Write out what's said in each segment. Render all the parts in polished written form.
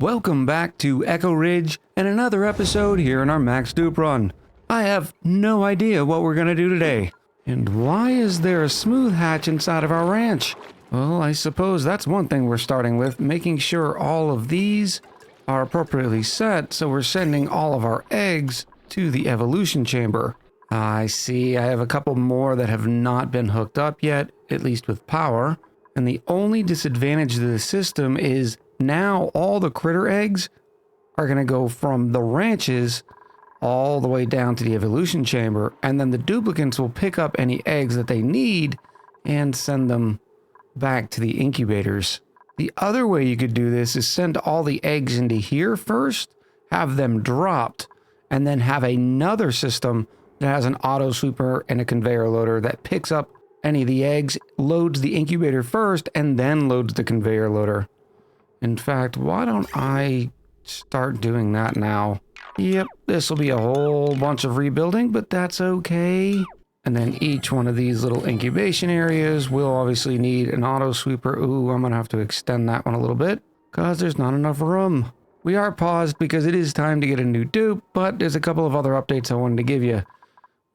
Welcome back to Echo Ridge and another episode here in our Max Dupe run. I have no idea what we're gonna do today. And why is there a smooth hatch inside of our ranch? Well, I suppose that's one thing we're starting with, making sure all of these are appropriately set so we're sending all of our eggs to the evolution chamber. I see I have a couple more that have not been hooked up yet, at least with power. And the only disadvantage to the system is now all the critter eggs are going to go from the ranches all the way down to the evolution chamber, and then the duplicants will pick up any eggs that they need and send them back to the incubators. The other way you could do this is send all the eggs into here first, have them dropped, and then have another system that has an auto sweeper and a conveyor loader that picks up any of the eggs, loads the incubator first, and then loads the conveyor loader. In fact, why don't I start doing that now? Yep, this will be a whole bunch of rebuilding, but that's okay. And then each one of these little incubation areas will obviously need an auto sweeper. Ooh, I'm gonna have to extend that one a little bit because there's not enough room. We are paused because it is time to get a new dupe, but there's a couple of other updates I wanted to give you.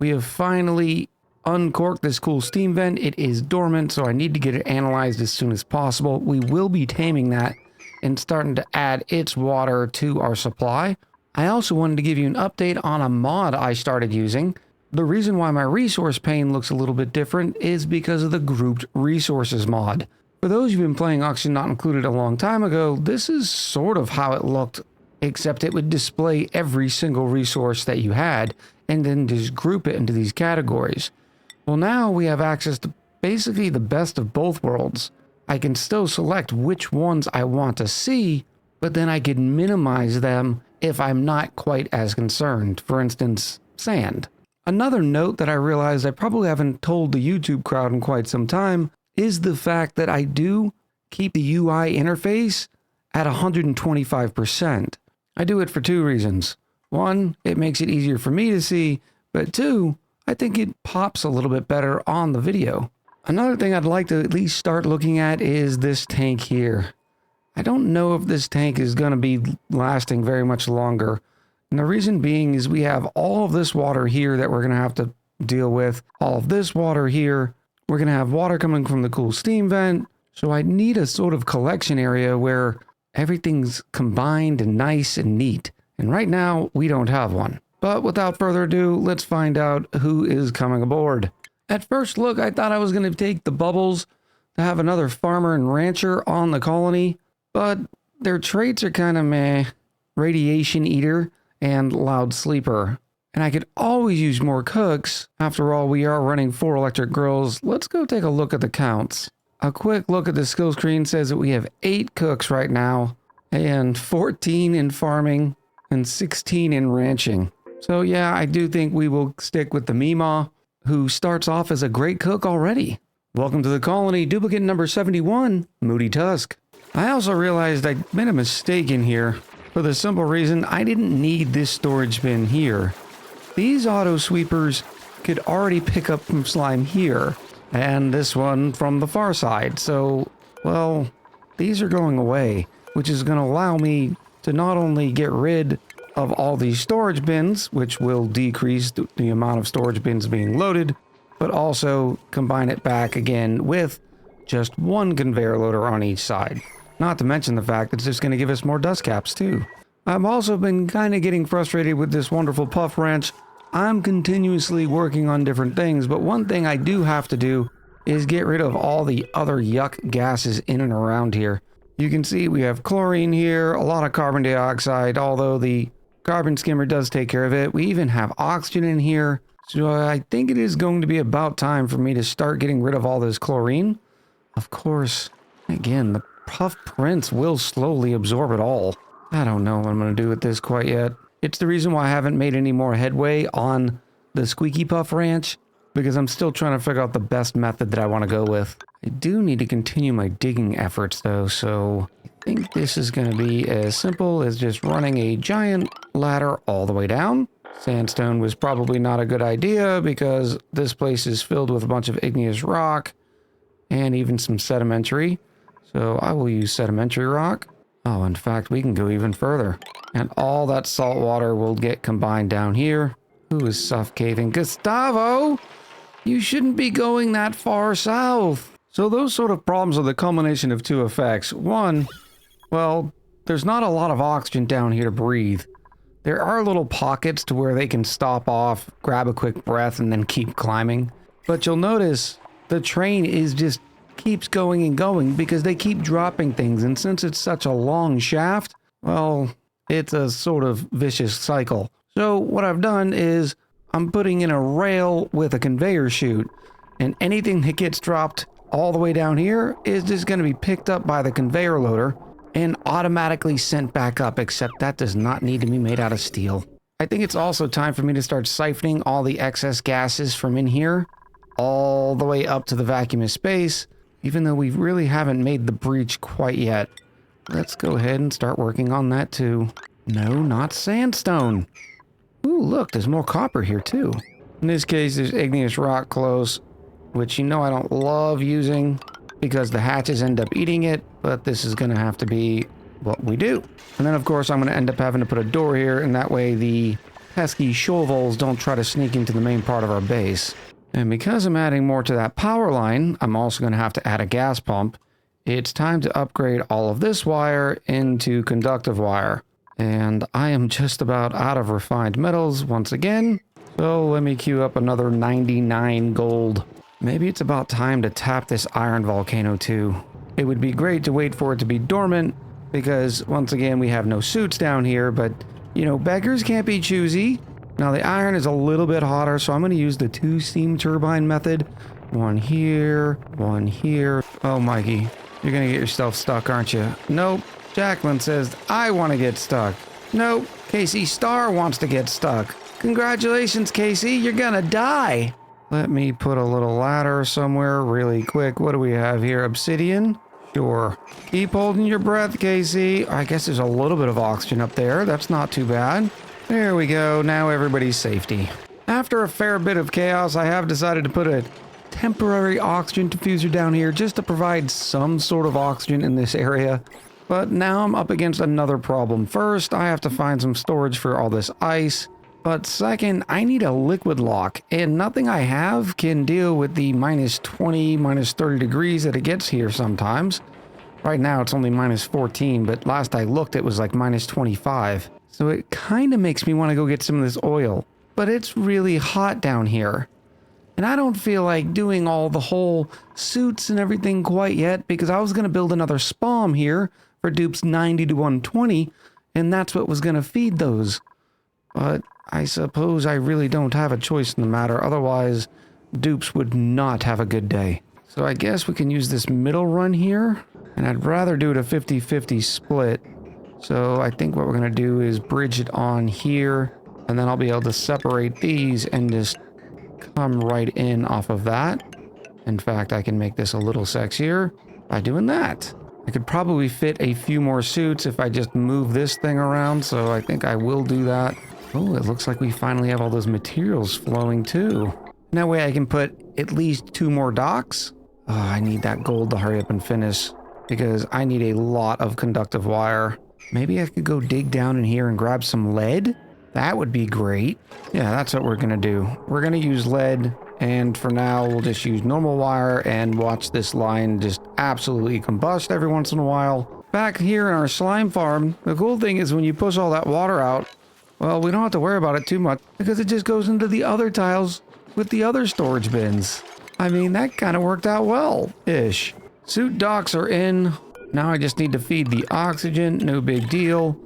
We have finally uncorked this cool steam vent. It is dormant, so I need to get it analyzed as soon as possible. We will be taming that and starting to add its water to our supply. I also wanted to give you an update on a mod I started using. The reason why my resource pane looks a little bit different is because of the grouped resources mod. For those who've been playing Auction Not Included a long time ago, this is sort of how it looked, except it would display every single resource that you had and then just group it into these categories. Well, now we have access to basically the best of both worlds. I can still select which ones I want to see, but then I can minimize them if I'm not quite as concerned. For instance, sand. Another note that I realized I probably haven't told the YouTube crowd in quite some time is the fact that I do keep the UI interface at 125%. I do it for two reasons. One, it makes it easier for me to see, but two, I think it pops a little bit better on the video. Another thing I'd like to at least start looking at is this tank here. I don't know if this tank is going to be lasting very much longer. And the reason being is we have all of this water here that we're going to have to deal with. All of this water here. We're going to have water coming from the cool steam vent. So I need a sort of collection area where everything's combined and nice and neat. And right now we don't have one. But without further ado, let's find out who is coming aboard. At first look, I thought I was going to take the bubbles to have another farmer and rancher on the colony, but their traits are kind of meh. Radiation eater and loud sleeper. And I could always use more cooks. After all, we are running 4 electric grills. Let's go take a look at the counts. A quick look at the skill screen says that we have 8 cooks right now, and 14 in farming, and 16 in ranching. So yeah, I do think we will stick with the Meemaw, who starts off as a great cook already. Welcome to the colony, duplicate number 71, Moody Tusk. I also realized I made a mistake in here for the simple reason I didn't need this storage bin here. These auto sweepers could already pick up from slime here, and this one from the far side. So, well, these are going away, which is going to allow me to not only get rid of all these storage bins, which will decrease the amount of storage bins being loaded, but also combine it back again with just one conveyor loader on each side. Not to mention the fact that it's just going to give us more dust caps too. I've also been kind of getting frustrated with this wonderful puff wrench. I'm continuously working on different things, but one thing I do have to do is get rid of all the other yuck gases in and around here. You can see we have chlorine here, a lot of carbon dioxide, although the carbon skimmer does take care of it. We even have oxygen in here. So I think it is going to be about time for me to start getting rid of all this chlorine. Of course, again, the puff prints will slowly absorb it all. I don't know what I'm going to do with this quite yet. It's the reason why I haven't made any more headway on the Squeaky Puff Ranch, because I'm still trying to figure out the best method that I want to go with. I do need to continue my digging efforts though, so I think this is going to be as simple as just running a giant ladder all the way down. Sandstone was probably not a good idea because this place is filled with a bunch of igneous rock and even some sedimentary. So I will use sedimentary rock. Oh, in fact, we can go even further. And all that salt water will get combined down here. Who is suffocating? Gustavo! You shouldn't be going that far south. So those sort of problems are the culmination of two effects. One, well, there's not a lot of oxygen down here to breathe. There are little pockets to where they can stop off, grab a quick breath, and then keep climbing. But you'll notice the train is just keeps going and going because they keep dropping things. And since it's such a long shaft, well, it's a sort of vicious cycle. So what I've done is I'm putting in a rail with a conveyor chute, and anything that gets dropped all the way down here is just going to be picked up by the conveyor loader and automatically sent back up, except that does not need to be made out of steel. I think it's also time for me to start siphoning all the excess gases from in here all the way up to the vacuum of space, even though we really haven't made the breach quite yet. Let's go ahead and start working on that too. No, not sandstone. Ooh, look, there's more copper here too. In this case, there's igneous rock close, which you know I don't love using because the hatches end up eating it, but this is gonna have to be what we do. And then of course I'm gonna end up having to put a door here, and that way the pesky shovels don't try to sneak into the main part of our base. And because I'm adding more to that power line, I'm also gonna have to add a gas pump. It's time to upgrade all of this wire into conductive wire. And I am just about out of refined metals once again. So let me queue up another 99 gold. Maybe it's about time to tap this iron volcano too. It would be great to wait for it to be dormant because once again we have no suits down here, but you know, beggars can't be choosy. Now the iron is a little bit hotter, so I'm going to use the 2 steam turbine method. One here, one here. Oh, Mikey, you're going to get yourself stuck, aren't you? Nope. Jacqueline says, I want to get stuck. Nope. Casey Starr wants to get stuck. Congratulations, Casey. You're going to die. Let me put a little ladder somewhere really quick. What do we have here? Obsidian? Sure. Keep holding your breath, Casey. I guess there's a little bit of oxygen up there. That's not too bad. There we go. Now everybody's safety. After a fair bit of chaos, I have decided to put a temporary oxygen diffuser down here just to provide some sort of oxygen in this area. But now I'm up against another problem. First, I have to find some storage for all this ice. But second, I need a liquid lock, and nothing I have can deal with the minus 20, minus 30 degrees that it gets here sometimes. Right now it's only minus 14, but last I looked it was like minus 25. So it kind of makes me want to go get some of this oil. But it's really hot down here. And I don't feel like doing all the whole suits and everything quite yet, because I was going to build another spawn here for Dupe's 90 to 120, and that's what was going to feed those. But I suppose I really don't have a choice in the matter, otherwise Dupes would not have a good day. So I guess we can use this middle run here, and I'd rather do it a 50-50 split. So I think what we're going to do is bridge it on here, and then I'll be able to separate these and just come right in off of that. In fact, I can make this a little sexier by doing that. I could probably fit a few more suits if I just move this thing around, so I think I will do that. Oh, it looks like we finally have all those materials flowing too. And that way I can put at least 2 more docks. Oh, I need that gold to hurry up and finish, because I need a lot of conductive wire. Maybe I could go dig down in here and grab some lead? That would be great. Yeah, that's what we're gonna do. We're gonna use lead, and for now we'll just use normal wire and watch this line just absolutely combust every once in a while. Back here in our slime farm, the cool thing is when you push all that water out, well, we don't have to worry about it too much because it just goes into the other tiles with the other storage bins. I mean, that kind of worked out well-ish. Suit docks are in. Now I just need to feed the oxygen, no big deal.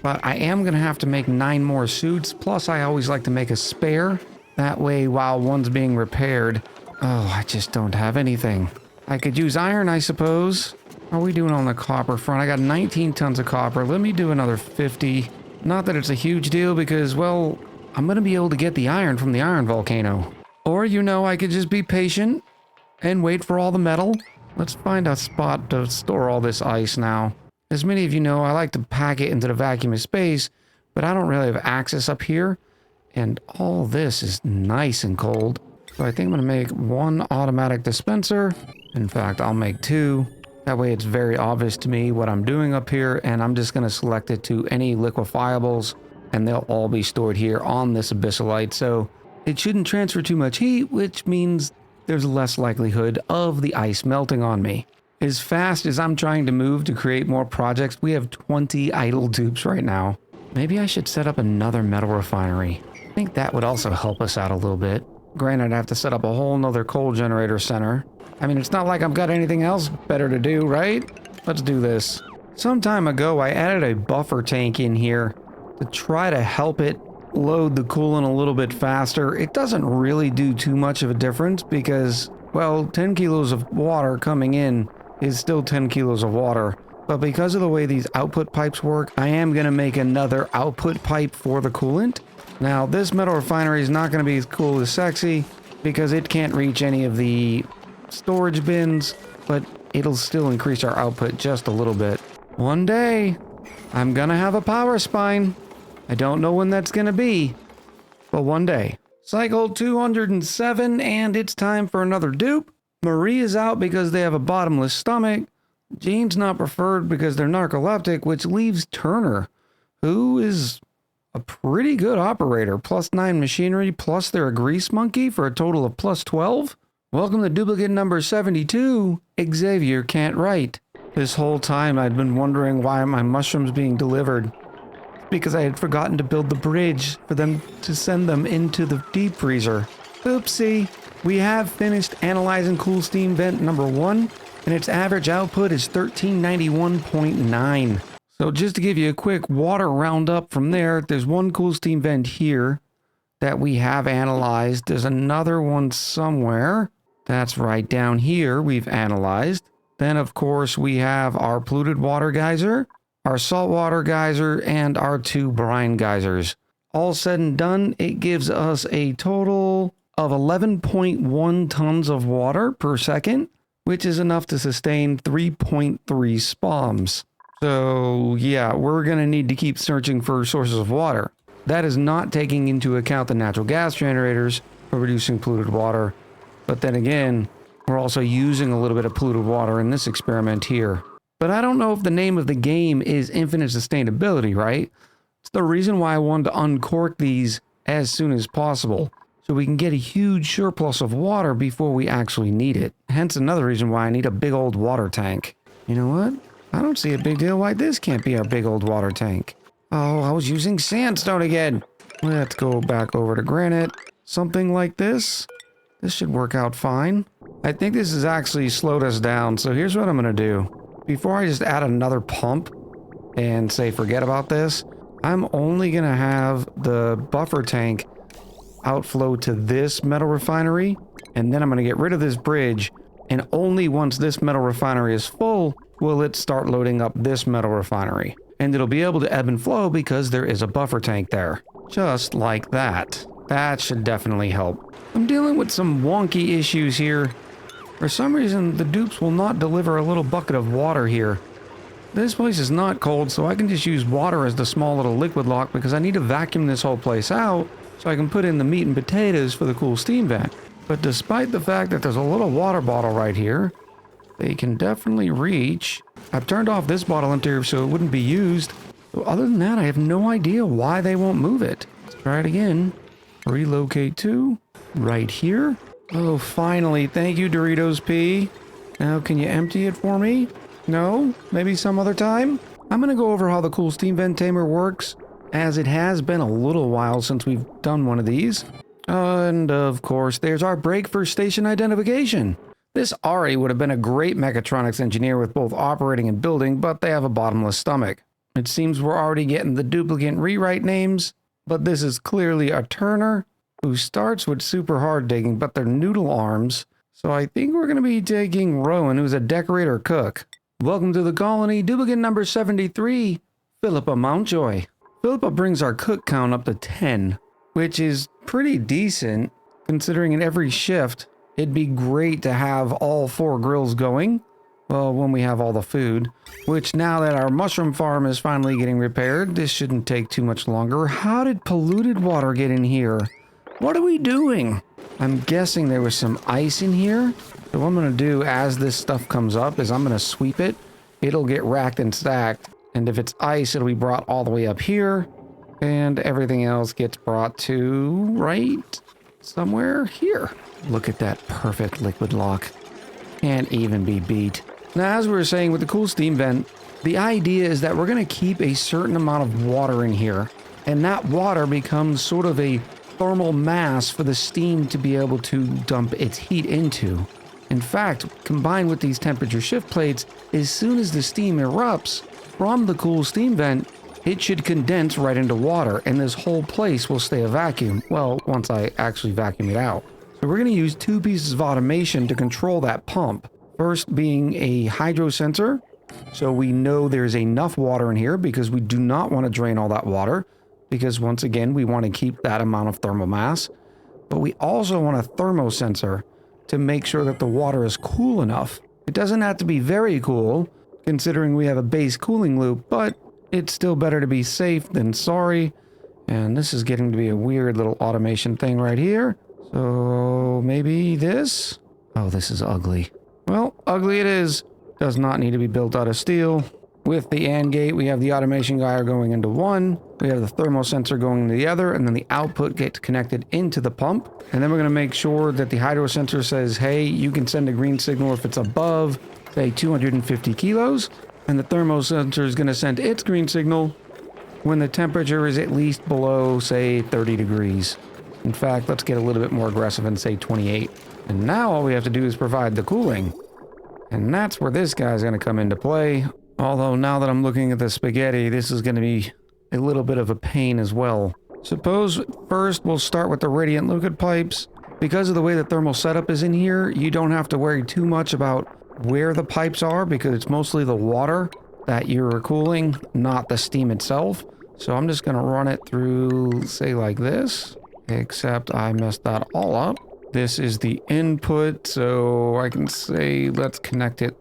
But I am going to have to make 9 more suits, plus I always like to make a spare. That way, while one's being repaired, oh, I just don't have anything. I could use iron, I suppose. How are we doing on the copper front? I got 19 tons of copper. Let me do another 50. Not that it's a huge deal because, well, I'm going to be able to get the iron from the iron volcano. Or, you know, I could just be patient and wait for all the metal. Let's find a spot to store all this ice now. As many of you know, I like to pack it into the vacuum of space, but I don't really have access up here. And all this is nice and cold. So I think I'm going to make 1 automatic dispenser. In fact, I'll make 2. That way it's very obvious to me what I'm doing up here, and I'm just going to select it to any liquefiables, and they'll all be stored here on this abyssalite. So it shouldn't transfer too much heat, which means there's less likelihood of the ice melting on me. As fast as I'm trying to move to create more projects, we have 20 idle dupes right now. Maybe I should set up another metal refinery. I think that would also help us out a little bit. Granted, I have to set up a whole nother coal generator center. I mean, it's not like I've got anything else better to do, right? Let's do this. Some time ago, I added a buffer tank in here to try to help it load the coolant a little bit faster. It doesn't really do too much of a difference because, well, 10 kilos of water coming in is still 10 kilos of water. But because of the way these output pipes work, I am going to make another output pipe for the coolant. Now, this metal refinery is not going to be as cool as sexy because it can't reach any of the storage bins, but it'll still increase our output just a little bit. One day, I'm going to have a power spine. I don't know when that's going to be, but one day. Cycle 207, and it's time for another dupe. Marie is out because they have a bottomless stomach. Jane's not preferred because they're narcoleptic, which leaves Turner, who is a pretty good operator. +9 machinery, plus they're a grease monkey for a total of +12. Welcome to duplicate number 72. Xavier can't write. This whole time I'd been wondering why my mushrooms being delivered. Because I had forgotten to build the bridge for them to send them into the deep freezer. Oopsie. We have finished analyzing cool steam vent number 1, and its average output is 1391.9. So just to give you a quick water roundup from there, there's one cool steam vent here that we have analyzed. There's another one somewhere. That's right down here we've analyzed. Then, of course, we have our polluted water geyser, our saltwater geyser, and our 2 brine geysers. All said and done, it gives us a total of 11.1 tons of water per second, which is enough to sustain 3.3 spawns. So, yeah, we're going to need to keep searching for sources of water. That is not taking into account the natural gas generators for producing polluted water. But then again, we're also using a little bit of polluted water in this experiment here. But I don't know if the name of the game is infinite sustainability, right? It's the reason why I wanted to uncork these as soon as possible, so we can get a huge surplus of water before we actually need it. Hence another reason why I need a big old water tank. You know what? I don't see a big deal why this can't be our big old water tank. Oh, I was using sandstone again. Let's go back over to granite. Something like this. This should work out fine. I think this has actually slowed us down, so here's what I'm going to do. Before I just add another pump and say forget about this, I'm only going to have the buffer tank outflow to this metal refinery, and then I'm going to get rid of this bridge, and only once this metal refinery is full will it start loading up this metal refinery. And it'll be able to ebb and flow because there is a buffer tank there. Just like that. That should definitely help. I'm dealing with some wonky issues here. For some reason, the dupes will not deliver a little bucket of water here. This place is not cold, so I can just use water as the small little liquid lock because I need to vacuum this whole place out so I can put in the meat and potatoes for the cool steam vent. But despite the fact that there's a little water bottle right here, they can definitely reach. I've turned off this bottle in here so it wouldn't be used. So other than that, I have no idea why they won't move it. Let's try it again. Relocate to right here. Oh, finally. Thank you, Doritos P. Now, can you empty it for me? No? Maybe some other time? I'm going to go over how the cool steam vent tamer works, as it has been a little while since we've done one of these. And, of course, there's our break for station identification. This Ari would have been a great mechatronics engineer with both operating and building, but they have a bottomless stomach. It seems we're already getting the duplicate rewrite names, but this is clearly a Turner, who starts with super hard digging, but they're noodle arms. So I think we're going to be taking Rowan, who's a decorator cook. Welcome to the colony, duplicate number 73, Philippa Mountjoy. Philippa brings our cook count up to 10, which is pretty decent, considering in every shift, it'd be great to have all 4 grills going. Well, when we have all the food, which now that our mushroom farm is finally getting repaired, this shouldn't take too much longer. How did polluted water get in here? What are we doing? I'm guessing there was some ice in here, So what I'm going to do as this stuff comes up is I'm going to sweep it. It'll get racked and stacked. And if it's ice, it'll be brought all the way up here. And everything else gets brought to right somewhere here. Look at that perfect liquid lock. Can't even be beat. Now, as we were saying with the cool steam vent, the idea is that we're going to keep a certain amount of water in here. And that water becomes sort of a thermal mass for the steam to be able to dump its heat into. In fact, combined with these temperature shift plates, as soon as the steam erupts from the cool steam vent, it should condense right into water, and this whole place will stay a vacuum. Well, once I actually vacuum it out. So we're going to use two pieces of automation to control that pump. First being a hydro sensor, so we know there's enough water in here because we do not want to drain all that water, because once again, we want to keep that amount of thermal mass. But we also want a thermosensor to make sure that the water is cool enough. It doesn't have to be very cool, considering we have a base cooling loop, but it's still better to be safe than sorry. And this is getting to be a weird little automation thing right here. So maybe this? Oh, this is ugly. Well, ugly it is. Does not need to be built out of steel. With the AND gate, we have the automation guide going into one. We have the thermal sensor going into the other, and then the output gets connected into the pump. And then we're going to make sure that the hydro sensor says, hey, you can send a green signal if it's above, say, 250 kilos. And the thermal sensor is going to send its green signal when the temperature is at least below, say, 30 degrees. In fact, let's get a little bit more aggressive and say 28. And now all we have to do is provide the cooling. And that's where this guy's going to come into play. Although now that I'm looking at the spaghetti, this is going to be a little bit of a pain as well. Suppose first we'll start with the radiant liquid pipes. Because of the way the thermal setup is in here, you don't have to worry too much about where the pipes are, because it's mostly the water that you're cooling, not the steam itself. So I'm just going to run it through, say, like this. Except I messed that all up. This is the input, so I can say let's connect it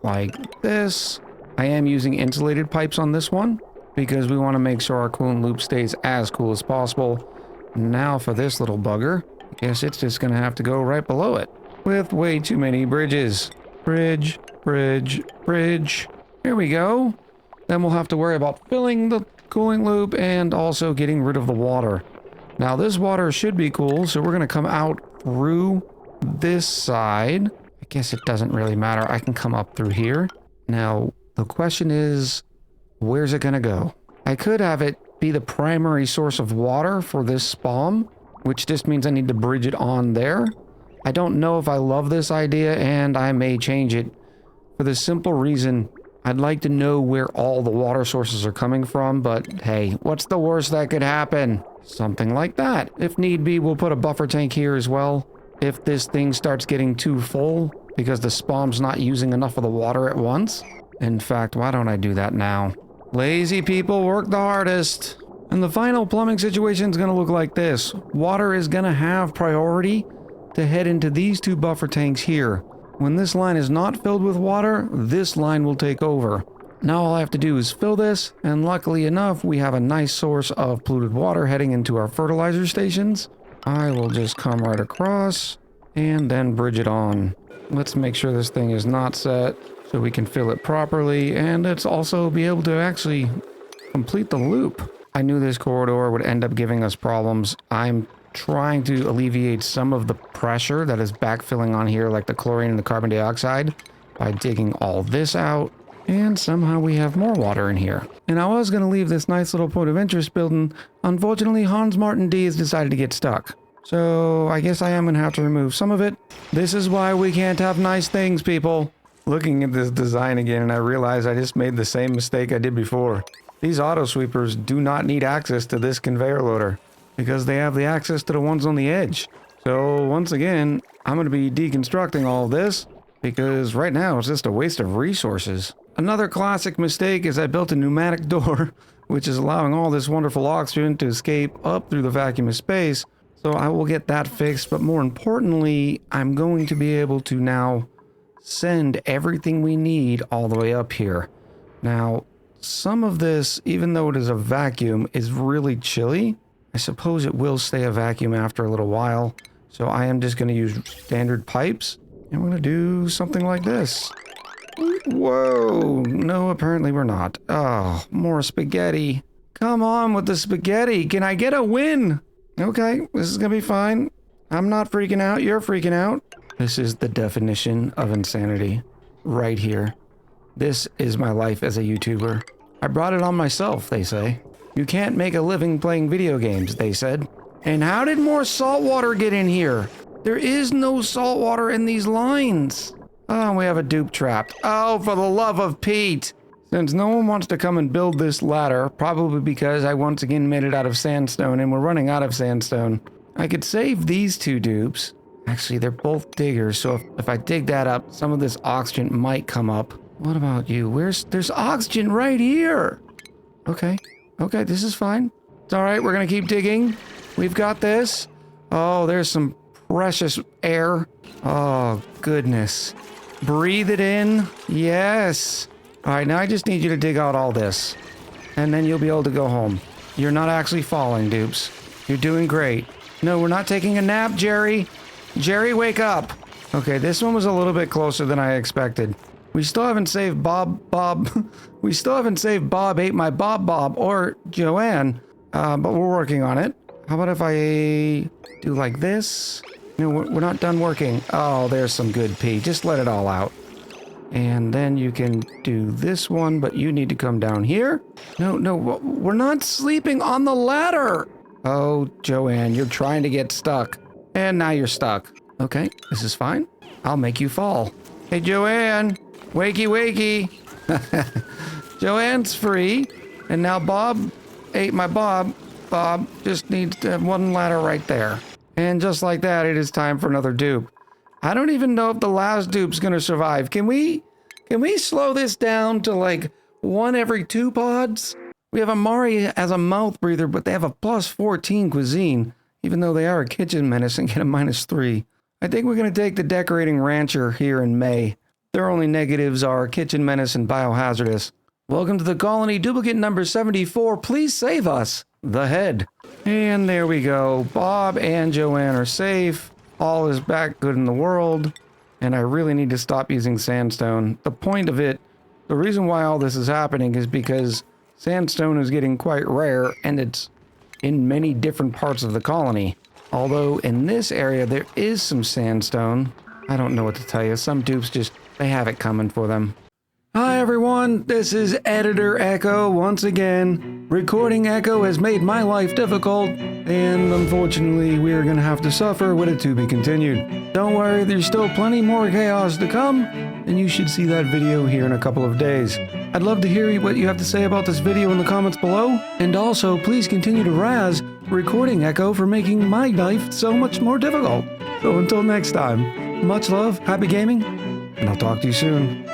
like this. I am using insulated pipes on this one because we want to make sure our coolant loop stays as cool as possible. Now for this little bugger, I guess it's just going to have to go right below it with way too many bridges. Bridge, bridge, bridge. Here we go. Then we'll have to worry about filling the cooling loop and also getting rid of the water. Now this water should be cool, so we're going to come out through this side. I guess it doesn't really matter. I can come up through here. Now, the question is, where's it going to go? I could have it be the primary source of water for this spawn, which just means I need to bridge it on there. I don't know if I love this idea, and I may change it for the simple reason I'd like to know where all the water sources are coming from, but hey, what's the worst that could happen? Something like that. If need be, we'll put a buffer tank here as well. If this thing starts getting too full because the spawn's not using enough of the water at once. In fact, why don't I do that now? Lazy people work the hardest. And the final plumbing situation is going to look like this. Water is going to have priority to head into these two buffer tanks here. When this line is not filled with water, this line will take over. Now all I have to do is fill this, and luckily enough, we have a nice source of polluted water heading into our fertilizer stations. I will just come right across and then bridge it on. Let's make sure this thing is not set so we can fill it properly, and let's also be able to actually complete the loop. I knew this corridor would end up giving us problems. I'm trying to alleviate some of the pressure that is backfilling on here, like the chlorine and the carbon dioxide, by digging all this out. And somehow we have more water in here. And I was going to leave this nice little point of interest building. Unfortunately, Hans Martin D has decided to get stuck. So I guess I am going to have to remove some of it. This is why we can't have nice things, people. Looking at this design again, and I realize I just made the same mistake I did before. These auto sweepers do not need access to this conveyor loader because they have the access to the ones on the edge. So once again, I'm going to be deconstructing all of this because right now it's just a waste of resources. Another classic mistake is I built a pneumatic door, which is allowing all this wonderful oxygen to escape up through the vacuum of space. So I will get that fixed, but more importantly, I'm going to be able to now send everything we need all the way up here. Now, some of this, even though it is a vacuum, is really chilly. I suppose it will stay a vacuum after a little while. So I am just going to use standard pipes. And we're gonna do something like this. Whoa, no, apparently we're not. Oh, more spaghetti. Come on with the spaghetti. Can I get a win? Okay, this is gonna be fine. I'm not freaking out, you're freaking out. This is the definition of insanity. Right here. This is my life as a YouTuber. I brought it on myself, they say. You can't make a living playing video games, they said. And how did more salt water get in here? There is no salt water in these lines. Oh, we have a dupe trapped. Oh, for the love of Pete. Since no one wants to come and build this ladder, probably because I once again made it out of sandstone and we're running out of sandstone, I could save these two dupes. Actually, they're both diggers, so if I dig that up, some of this oxygen might come up. What about you? There's oxygen right here. Okay, this is fine. It's all right, we're gonna keep digging. We've got this. Oh, there's some precious air. Oh, goodness. Breathe it in. Yes. All right, now I just need you to dig out all this. And then you'll be able to go home. You're not actually falling, dupes. You're doing great. No, we're not taking a nap, Jerry. Jerry, wake up. Okay, this one was a little bit closer than I expected. We still haven't saved Bob. We still haven't saved Bob ate my Bob or Joanne, but we're working on it. How about if I do like this? No, we're not done working. Oh, there's some good pee. Just let it all out. And then you can do this one, but you need to come down here. No, we're not sleeping on the ladder. Oh, Joanne, you're trying to get stuck. And now you're stuck. Okay, this is fine. I'll make you fall. Hey, Joanne. Wakey, wakey. Joanne's free. And now Bob ate my Bob. Bob just needs to have one ladder right there. And just like that, it is time for another dupe. I don't even know if the last dupe's gonna survive. Can we slow this down to like 1 every 2 pods? We have Amari as a mouth breather, but they have a +14 cuisine, even though they are a kitchen menace and get a -3. I think we're gonna take the decorating rancher here in May. Their only negatives are kitchen menace and biohazardous. Welcome to the colony, duplicate number 74. Please save us. The head. And there we go. Bob and Joanne are safe. All is back good in the world. And I really need to stop using sandstone. The point of it, the reason why all this is happening is because sandstone is getting quite rare and it's in many different parts of the colony. Although in this area there is some sandstone. I don't know what to tell you. Some dupes just, they have it coming for them. Hi everyone, this is Editor Echo once again. Recording Echo has made my life difficult, and unfortunately we are going to have to suffer with it to be continued. Don't worry, there's still plenty more chaos to come, and you should see that video here in a couple of days. I'd love to hear what you have to say about this video in the comments below, and also please continue to razz Recording Echo for making my life so much more difficult. So until next time, much love, happy gaming, and I'll talk to you soon.